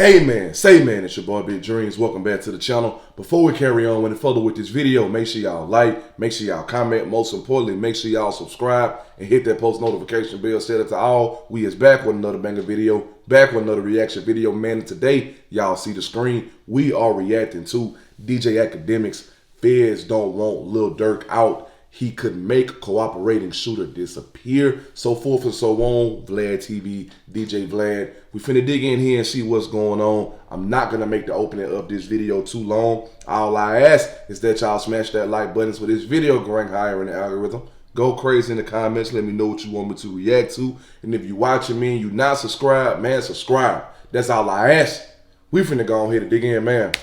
Amen. Say man, it's your boy Big Dreams. Welcome back to the channel. Before we carry on any further with this video, make sure y'all like, make sure y'all comment, most importantly, make sure y'all subscribe and hit that post notification bell. Set it to all. We is back with another banger video, back with another reaction video. Man, and today, y'all see the screen, we are reacting to DJ Akademiks. Feds don't want Lil Durk out. He could make cooperating shooter disappear, so forth and so on. Vladtv, Djvlad. We finna dig in here and see what's going on. I'm not gonna make the opening of this video too long. All I ask is that y'all smash that like button for this video go rank higher in the algorithm. Go crazy in the comments. Let me know what you want me to react to. And if you watching me and you not subscribed, man, subscribe. That's all I ask. We finna go on here to dig in, man.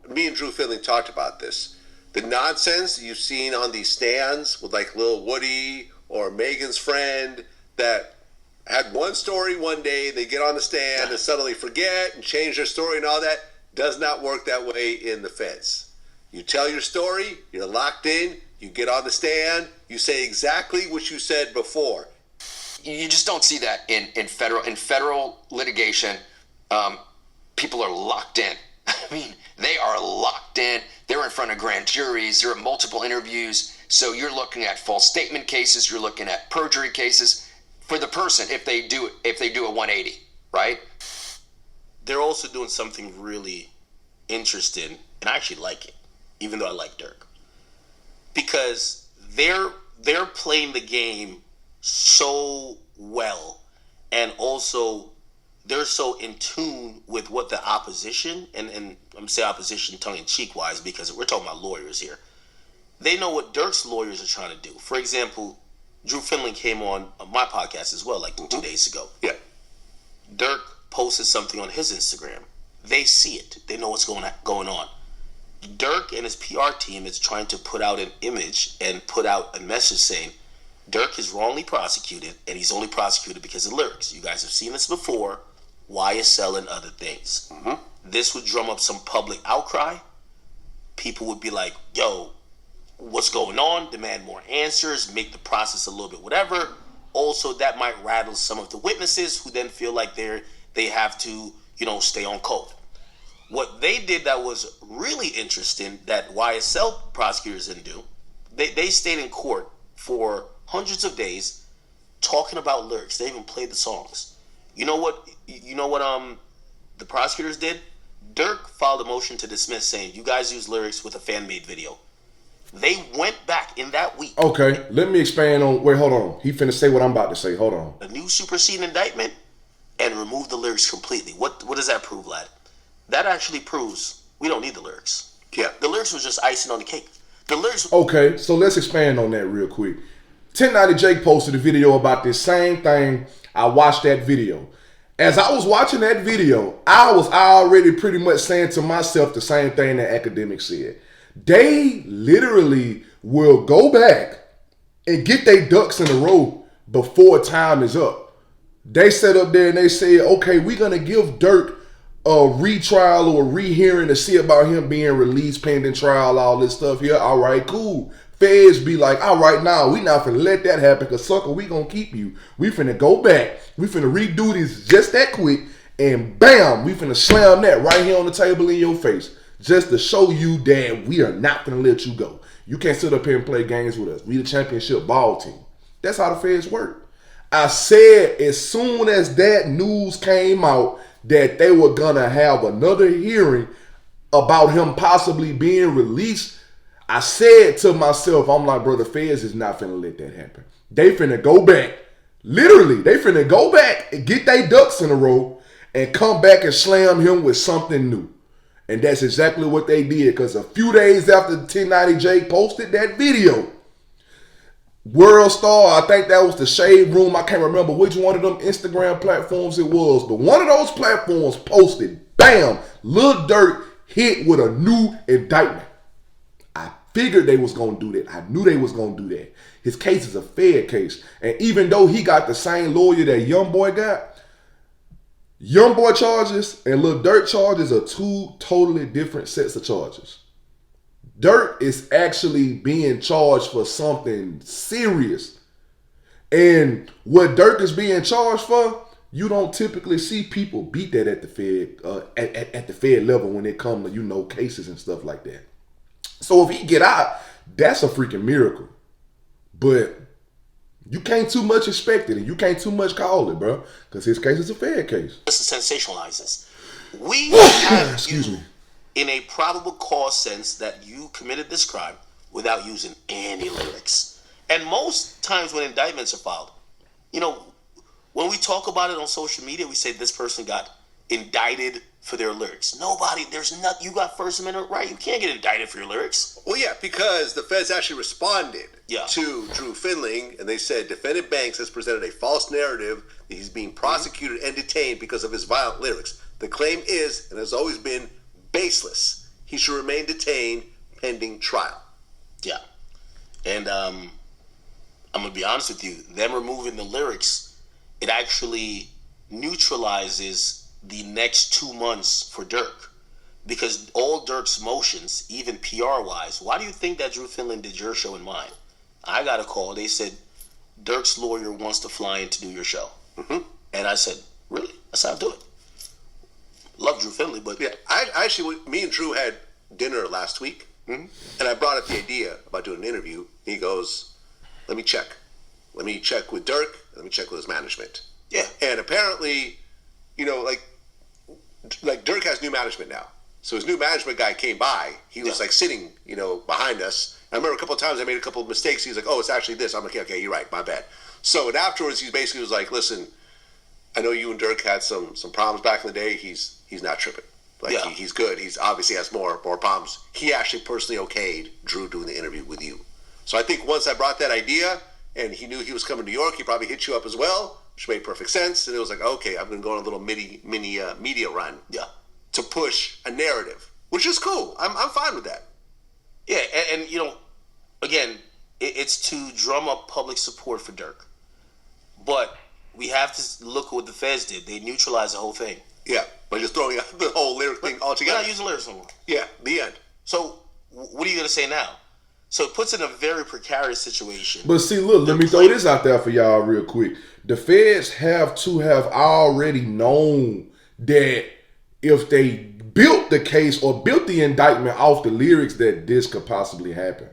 Me and Djvlad talked about this. The nonsense you've seen on these stands with like Lil Woody or Megan's friend that had one story one day, they get on the stand and suddenly forget and change their story and all that, does not work that way in the feds. You tell your story, you're locked in, you get on the stand, you say exactly what you said before. You just don't see that in federal litigation. People are locked in. I mean, they are locked in. They're in front of grand juries. There are multiple interviews. So you're looking at false statement cases. You're looking at perjury cases for the person if they do a 180, right? They're also doing something really interesting, and I actually like it, even though I like Durk, because they're playing the game so well, and also they're so in tune with what the opposition, and I'm saying opposition tongue-in-cheek wise because we're talking about lawyers here. They know what Durk's lawyers are trying to do. For example, Djvlad came on my podcast as well, like 2 days ago. Yeah. Durk posted something on his Instagram. They see it. They know what's going on. Durk and his PR team is trying to put out an image and put out a message saying Durk is wrongly prosecuted, and he's only prosecuted because of lyrics. You guys have seen this before. YSL and other things. This would drum up some public outcry. People would be like, yo, what's going on? Demand more answers, make the process a little bit whatever. Also, that might rattle some of the witnesses who then feel like they have to, stay on code. What they did that was really interesting that YSL prosecutors didn't do, they stayed in court for hundreds of days talking about lyrics. They even played the songs. You know what the prosecutors did? Durk filed a motion to dismiss saying, you guys use lyrics with a fan-made video. They went back in that week. Okay, let me expand on, wait, hold on. He finna say what I'm about to say, hold on. A new superseding indictment and remove the lyrics completely. What does that prove, Vlad? That actually proves we don't need the lyrics. Yeah. The lyrics was just icing on the cake. The lyrics... Okay, so let's expand on that real quick. 1090 Jake posted a video about this same thing. I watched that video. As I was watching that video, I was already pretty much saying to myself the same thing that Akademiks said. They literally will go back and get their ducks in a row before time is up. They sat up there and they said, okay, we're going to give Durk a retrial or a rehearing to see about him being released pending trial, all this stuff here. All right, cool. Feds be like, all right, now we not finna let that happen because, sucker, we gonna keep you. We finna go back. We finna redo this just that quick. And bam, we finna slam that right here on the table in your face. Just to show you that we are not finna let you go. You can't sit up here and play games with us. We the championship ball team. That's how the feds work. I said as soon as that news came out that they were gonna have another hearing about him possibly being released, I said to myself, I'm like, bro, the feds is not finna let that happen. They finna go back. Literally, they finna go back and get their ducks in a row and come back and slam him with something new. And that's exactly what they did, because a few days after 1090 Jake posted that video, World Star, I think that was the Shade Room, I can't remember which one of them Instagram platforms it was, but one of those platforms posted, bam, Lil Durk hit with a new indictment. I figured they was going to do that. I knew they was going to do that. His case is a Fed case. And even though he got the same lawyer that Youngboy got, Youngboy charges and Lil Durk charges are two totally different sets of charges. Durk is actually being charged for something serious. And what Durk is being charged for, you don't typically see people beat that at the Fed at the Fed level when it comes to cases and stuff like that. So if he get out, that's a freaking miracle. But you can't too much expect it, and you can't too much call it, bro, because his case is a Fed case. This sensationalizes. We have Excuse me. in a probable cause sense that you committed this crime without using any lyrics. And most times when indictments are filed, when we talk about it on social media, we say this person got indicted for their lyrics. You got First Amendment right. You can't get indicted for your lyrics. Well, yeah, because the feds actually responded Yeah. to Drew Finling, and they said defendant Banks has presented a false narrative that he's being prosecuted and detained because of his violent lyrics. The claim is, and has always been, baseless. He should remain detained pending trial. Yeah. And I'm going to be honest with you. Them removing the lyrics, it actually neutralizes the next 2 months for Durk. Because all Durk's motions, even PR-wise, why do you think that Drew Finland did your show and mine? I got a call. They said, Durk's lawyer wants to fly in to do your show. Mm-hmm. And I said, really? That's how I do it. Love Drew Finley, but... Yeah, me and Drew had dinner last week, and I brought up the idea about doing an interview. He goes, let me check. Let me check with Durk. Let me check with his management. Yeah. And apparently, like Durk has new management now. So his new management guy came by. He was sitting, behind us. I remember a couple of times I made a couple of mistakes. He was like, oh, it's actually this. I'm like, okay, you're right. My bad. So and afterwards, he basically was like, listen, I know you and Durk had some problems back in the day. He's not tripping. He's good. He's obviously has more problems. He actually personally okayed Drew doing the interview with you. So I think once I brought that idea and he knew he was coming to New York, he probably hit you up as well, which made perfect sense. And it was like, okay, I'm going to go on a little mini media run to push a narrative, which is cool. I'm fine with that. Yeah, and again, it's to drum up public support for Durk. But we have to look at what the feds did. They neutralized the whole thing. Yeah, by just throwing out the whole lyric thing altogether. We're not using lyrics anymore. Yeah, the end. So what are you going to say now? So it puts in a very precarious situation. But see, look, let me throw this out there for y'all real quick. The feds have to have already known that if they built the case or built the indictment off the lyrics that this could possibly happen.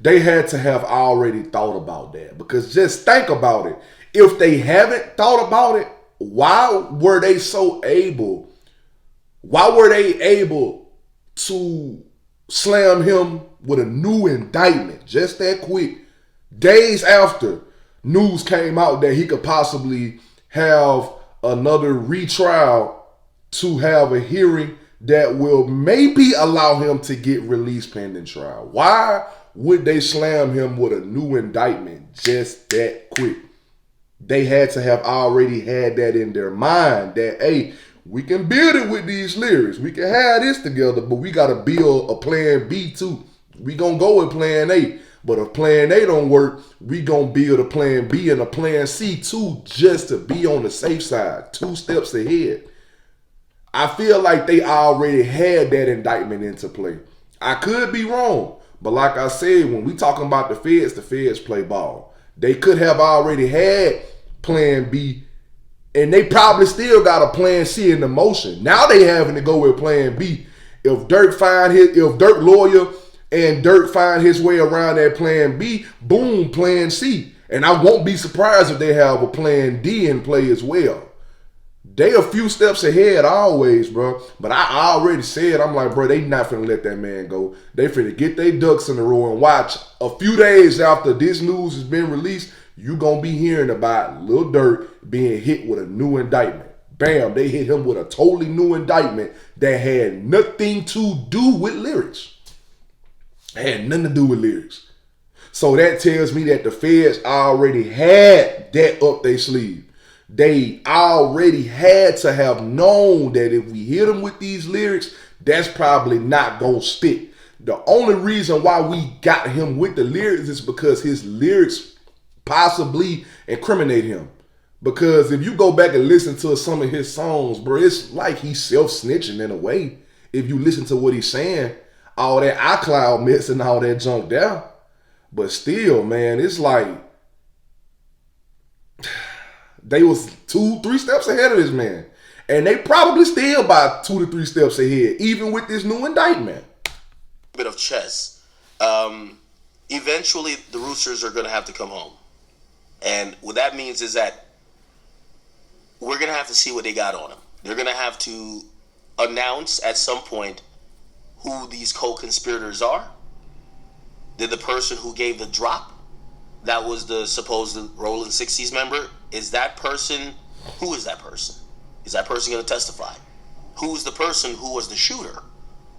They had to have already thought about that. Because just think about it. If they haven't thought about it, why were they able to slam him with a new indictment just that quick, days after news came out that he could possibly have another retrial to have a hearing that will maybe allow him to get released pending trial? Why would they slam him with a new indictment just that quick? They had to have already had that in their mind that, hey, we can build it with these lyrics. We can have this together, but we got to build a plan B too. We going to go with plan A. But if plan A don't work, we going to build a plan B and a plan C too, just to be on the safe side, 2 steps ahead. I feel like they already had that indictment into play. I could be wrong, but like I said, when we talking about the feds play ball. They could have already had plan B, and they probably still got a plan C in the motion. Now they having to go with plan B. If Durk lawyer and Durk find his way around that plan B, boom, plan C. And I won't be surprised if they have a plan D in play as well. They a few steps ahead always, bro. But I already said, I'm like, bro, they not finna let that man go. They finna get their ducks in the row and watch. A few days after this news has been released, you gonna be hearing about Lil Durk being hit with a new indictment. Bam, they hit him with a totally new indictment that had nothing to do with lyrics. Had nothing to do with lyrics. So that tells me that the feds already had that up their sleeve. They already had to have known that if we hit them with these lyrics, that's probably not going to stick. The only reason why we got him with the lyrics is because his lyrics possibly incriminate him. Because if you go back and listen to some of his songs, bro, it's like he's self-snitching in a way. If you listen to what he's saying, all that iCloud mess and all that junk down. But still, man, it's like, They was 2-3 steps ahead of this man. And they probably still about 2 to 3 steps ahead, even with this new indictment. Bit of chess. Eventually, the Roosters are going to have to come home. And what that means is that we're going to have to see what they got on them. They're going to have to announce at some point who these co-conspirators are. Did the person who gave the drop, that was the supposed Rolling 60s member, is that person, who is that person? Is that person going to testify? Who's the person who was the shooter,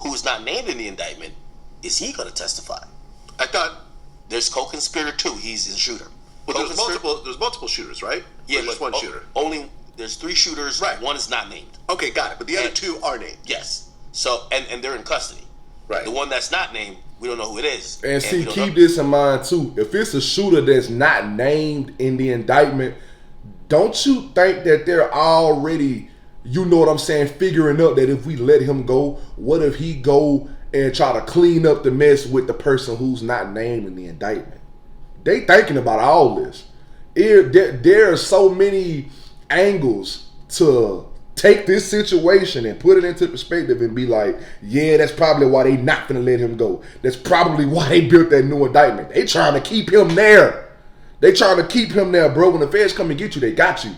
who is not named in the indictment? Is he going to testify? I thought there's co-conspirator 2. He's the shooter. well, there's multiple shooters, right? Yeah, or just one shooter. Only there's 3 shooters. Right. One is not named. Okay, got it. But the other 2 are named. Yes. So and they're in custody. Right. The one that's not named, we don't know who it is. And see, keep this in mind too. If it's a shooter that's not named in the indictment, don't you think that they're already, you know what I'm saying, figuring up that if we let him go, what if he go and try to clean up the mess with the person who's not named in the indictment? They thinking about all this. There are so many angles to take this situation and put it into perspective and be like, yeah, that's probably why they not gonna let him go. That's probably why they built that new indictment. They trying to keep him there. They trying to keep him there, bro. When the feds come and get you, they got you.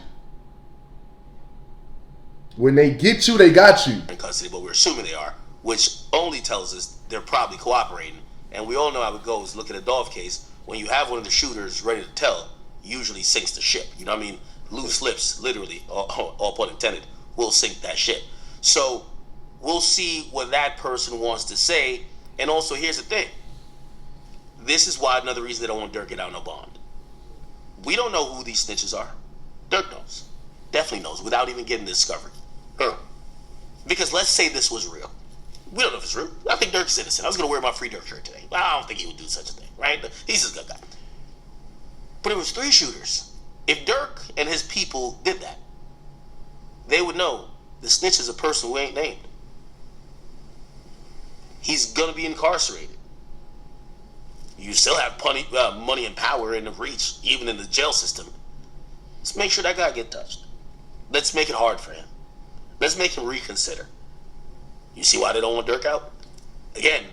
When they get you, they got you. In custody, but we're assuming they are, which only tells us they're probably cooperating. And we all know how it goes. Look at the Dolph case. When you have one of the shooters ready to tell, usually sinks the ship. You know what I mean? Loose lips, literally, all pun intended, will sink that ship. So we'll see what that person wants to say. And also, here's the thing. This is why another reason they don't want Durk to get out no bond. We don't know who these snitches are. Durk knows. Definitely knows, without even getting discovered. Huh. Because let's say this was real. We don't know if it's real. I think Durk's innocent. I was going to wear my Free Durk shirt today. Well, I don't think he would do such a thing, right? He's a good guy. But it was 3 shooters. If Durk and his people did that, they would know the snitch is a person who ain't named. He's going to be incarcerated. You still have money and power in the reach, even in the jail system. Let's make sure that guy get touched. Let's make it hard for him. Let's make him reconsider. You see why they don't want Durk out? Again,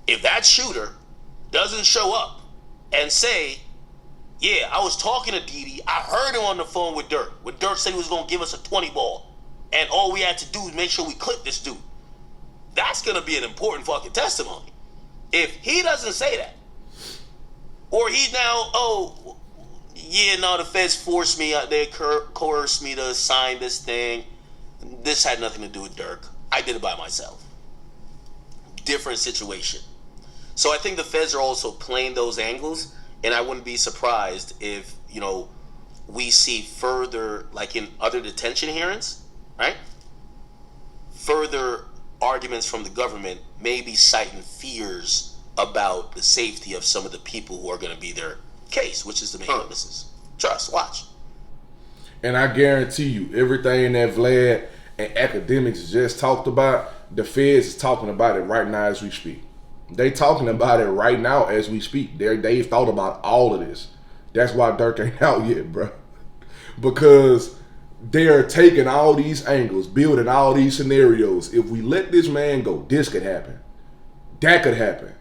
if that shooter doesn't show up and say, yeah, I was talking to Didi, I heard him on the phone with Durk, when Durk said he was going to give us a 20 ball, and all we had to do is make sure we clip this dude. That's going to be an important fucking testimony. If he doesn't say that, or he's now, oh, yeah, no, the feds forced me, they coerced me to sign this thing. This had nothing to do with Durk. I did it by myself. Different situation. So I think the feds are also playing those angles, and I wouldn't be surprised if, we see further, like in other detention hearings, right? Further arguments from the government maybe citing fears about the safety of some of the people who are going to be their case, which is the main witnesses. Trust, watch. And I guarantee you, everything that Vlad and Akademiks just talked about, the feds is talking about it right now as we speak. They talking about it right now as we speak. They've thought about all of this. That's why Durk ain't out yet, bro. Because they're taking all these angles, building all these scenarios. If we let this man go, this could happen. That could happen.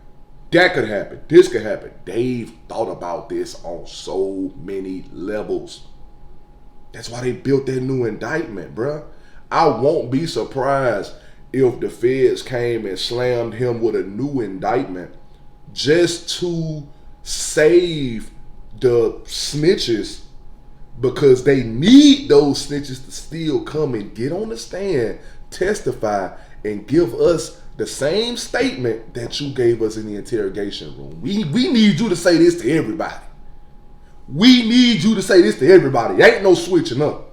That could happen. This could happen. They've thought about this on so many levels. That's why they built that new indictment, bruh. I won't be surprised if the feds came and slammed him with a new indictment just to save the snitches, because they need those snitches to still come and get on the stand, testify, and give us the same statement that you gave us in the interrogation room. We need you to say this to everybody. We need you to say this to everybody. Ain't no switching up.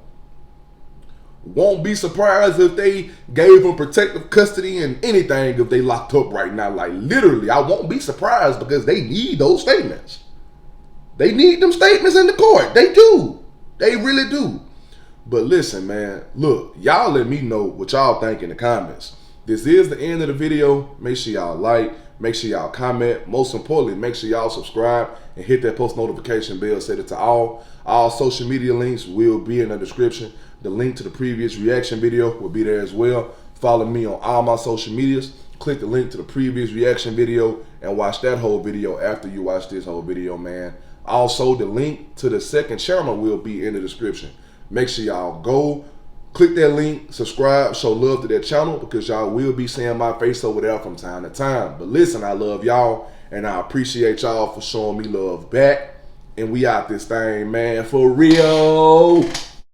Won't be surprised if they gave them protective custody and anything if they locked up right now. Like literally, I won't be surprised, because they need those statements. They need them statements in the court. They do. They really do. But listen, man, look, y'all let me know what y'all think in the comments. This is the end of the video. Make sure y'all like, Make sure y'all comment. Most importantly, make sure y'all subscribe and hit that post notification bell. Set it to all. All social media links will be in the description. The link to the previous reaction video will be there as well. Follow me on all my social medias. Click the link to the previous reaction video and watch that whole video after you watch this whole video, man. Also, the link to the second channel will be in the description. Make sure y'all go, click that link, subscribe, show love to that channel, because y'all will be seeing my face over there from time to time. But listen, I love y'all, and I appreciate y'all for showing me love back. And we out this thing, man, for real.